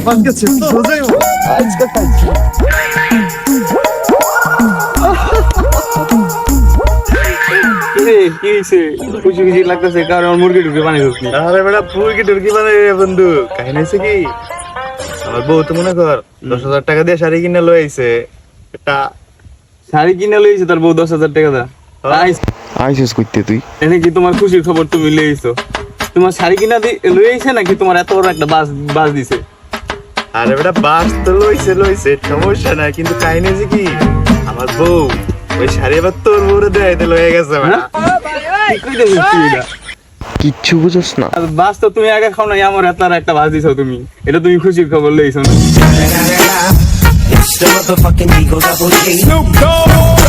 আজকে ছিল সোজাই আজকে খাইছি কি হয়েছে খুশি খুশি লাগতেছে কারণ মুরগি ঢুকে পানি ঢুকনি আরে বেটা মুরগি টুরগি বানাই বন্ধু কাহিনী হয়েছে কি আমার বউ তো মনে কর 10,000 টাকা দিয়ে শাড়ি কিনে লই আইছে এটা শাড়ি কিনে লইছে তার বউ 10,000 টাকা দা আইসিস করতে তুই এনে কি তোমার খুশির খবর তুমি লইছো তোমার শাড়ি কিনা লই আইছে নাকি তোমার এত বড় একটা বাস দিছে আরে বেটা বাস তো লইছে সমস্যা নাই কিন্তু কাহিনী হয়েছে কি আমার বউ ওই শাড়ি এবার তোর বউরে দেয়াইতে লয়ে গেছে বেটা কি কইতেছিস তুই এটা কিচ্ছু বুঝছ না আর বাস তো তুমি আগে খাও নাই আমার এত একটা বাস দিছো তুমি এটা তুমি খুশির খবর লইছো না It's the motherfucking Eagle Double G. Snoop Dogg.